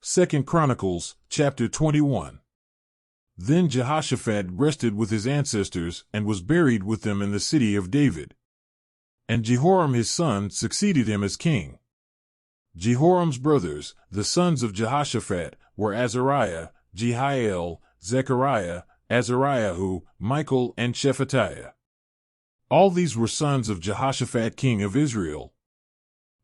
Second Chronicles, chapter 21. Then Jehoshaphat rested with his ancestors and was buried with them in the city of David. And Jehoram his son succeeded him as king. Jehoram's brothers, the sons of Jehoshaphat, were Azariah, Jehiel, Zechariah, Azariahu, Michael, and Shephatiah. All these were sons of Jehoshaphat king of Israel.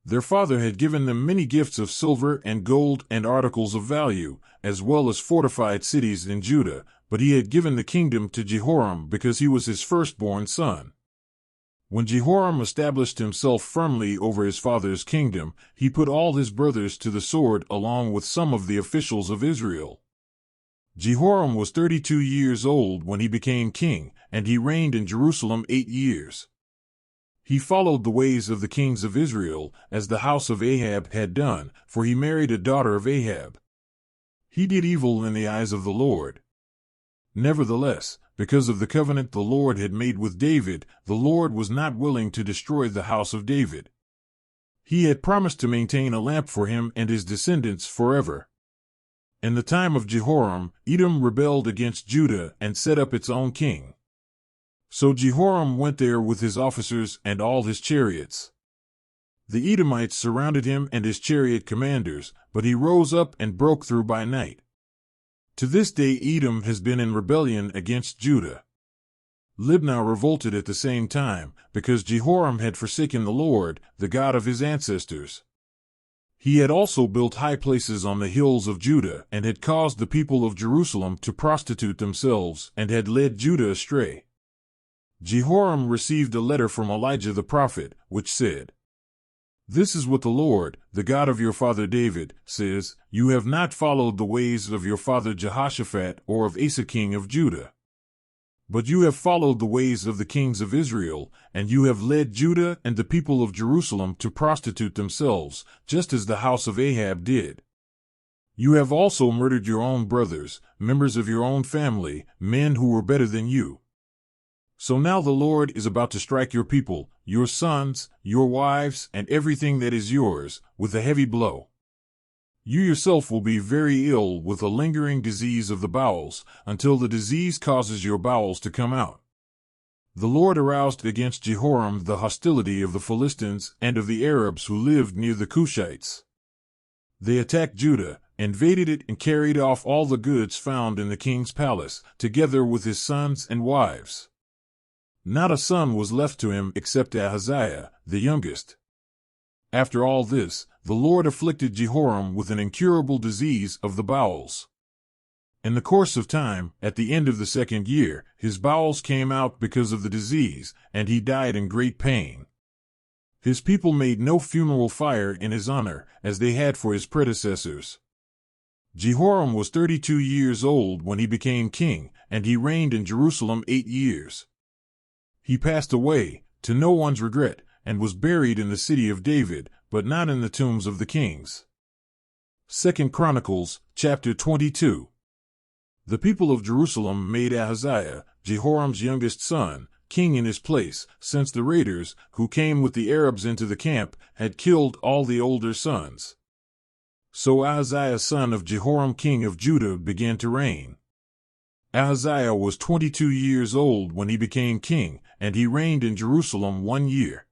Their father had given them many gifts of silver and gold and articles of value, as well as fortified cities in Judah, but he had given the kingdom to Jehoram because he was his firstborn son. When Jehoram established himself firmly over his father's kingdom, he put all his brothers to the sword along with some of the officials of Israel. Jehoram was 32 years old when he became king, and he reigned in Jerusalem 8 years. He followed the ways of the kings of Israel, as the house of Ahab had done, for he married a daughter of Ahab. He did evil in the eyes of the Lord. Nevertheless, because of the covenant the Lord had made with David, the Lord was not willing to destroy the house of David. He had promised to maintain a lamp for him and his descendants forever. In the time of Jehoram, Edom rebelled against Judah and set up its own king. So Jehoram went there with his officers and all his chariots. The Edomites surrounded him and his chariot commanders, but he rose up and broke through by night. To this day Edom has been in rebellion against Judah. Libnah revolted at the same time, because Jehoram had forsaken the Lord, the God of his ancestors. He had also built high places on the hills of Judah and had caused the people of Jerusalem to prostitute themselves and had led Judah astray. Jehoram received a letter from Elijah the prophet, which said, "This is what the Lord, the God of your father David, says, You have not followed the ways of your father Jehoshaphat or of Asa king of Judah. But you have followed the ways of the kings of Israel, and you have led Judah and the people of Jerusalem to prostitute themselves, just as the house of Ahab did. You have also murdered your own brothers, members of your own family, men who were better than you. So now the Lord is about to strike your people, your sons, your wives, and everything that is yours, with a heavy blow. You yourself will be very ill with a lingering disease of the bowels, until the disease causes your bowels to come out." The Lord aroused against Jehoram the hostility of the Philistines and of the Arabs who lived near the Cushites. They attacked Judah, invaded it, and carried off all the goods found in the king's palace, together with his sons and wives. Not a son was left to him except Ahaziah, the youngest. After all this, the Lord afflicted Jehoram with an incurable disease of the bowels. In the course of time, at the end of the 2nd year, his bowels came out because of the disease, and he died in great pain. His people made no funeral fire in his honor, as they had for his predecessors. Jehoram was 32 years old when he became king, and he reigned in Jerusalem 8 years. He passed away, to no one's regret, and was buried in the city of David, but not in the tombs of the kings. Second Chronicles, chapter 22. The people of Jerusalem made Ahaziah, Jehoram's youngest son, king in his place, since the raiders, who came with the Arabs into the camp, had killed all the older sons. So Ahaziah son of Jehoram king of Judah began to reign. Ahaziah was 22 years old when he became king, and he reigned in Jerusalem 1 year.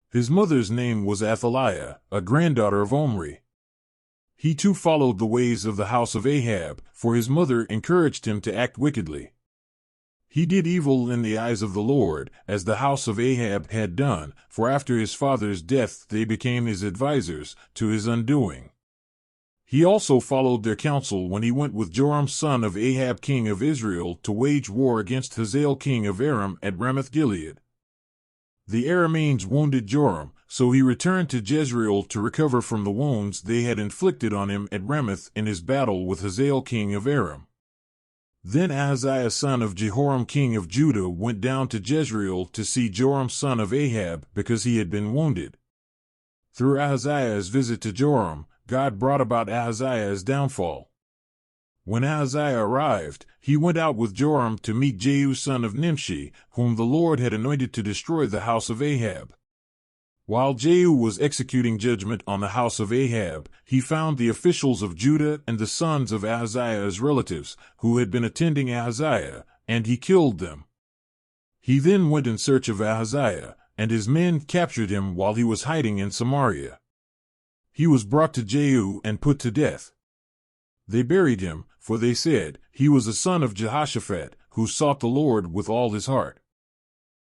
His mother's name was Athaliah, a granddaughter of Omri. He too followed the ways of the house of Ahab, for his mother encouraged him to act wickedly. He did evil in the eyes of the Lord, as the house of Ahab had done, for after his father's death they became his advisers, to his undoing. He also followed their counsel when he went with Joram son of Ahab king of Israel to wage war against Hazael king of Aram at Ramoth-Gilead. The Arameans wounded Joram, so he returned to Jezreel to recover from the wounds they had inflicted on him at Ramoth in his battle with Hazael king of Aram. Then Ahaziah son of Jehoram king of Judah went down to Jezreel to see Joram son of Ahab because he had been wounded. Through Ahaziah's visit to Joram, God brought about Ahaziah's downfall. When Ahaziah arrived, he went out with Joram to meet Jehu son of Nimshi, whom the Lord had anointed to destroy the house of Ahab. While Jehu was executing judgment on the house of Ahab, he found the officials of Judah and the sons of Ahaziah's relatives, who had been attending Ahaziah, and he killed them. He then went in search of Ahaziah, and his men captured him while he was hiding in Samaria. He was brought to Jehu and put to death. They buried him, for they said, he was a son of Jehoshaphat, who sought the Lord with all his heart.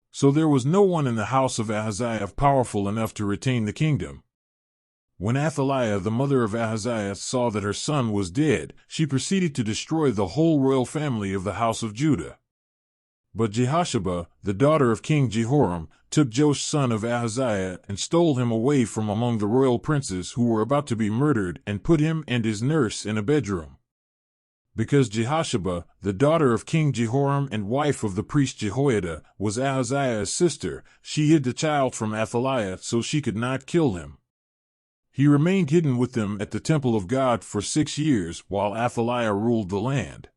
So there was no one in the house of Ahaziah powerful enough to retain the kingdom. When Athaliah, the mother of Ahaziah, saw that her son was dead, she proceeded to destroy the whole royal family of the house of Judah. But Jehosheba, the daughter of King Jehoram, took Joash son of Ahaziah and stole him away from among the royal princes who were about to be murdered and put him and his nurse in a bedroom. Because Jehosheba, the daughter of King Jehoram and wife of the priest Jehoiada, was Ahaziah's sister, she hid the child from Athaliah so she could not kill him. He remained hidden with them at the temple of God for 6 years while Athaliah ruled the land.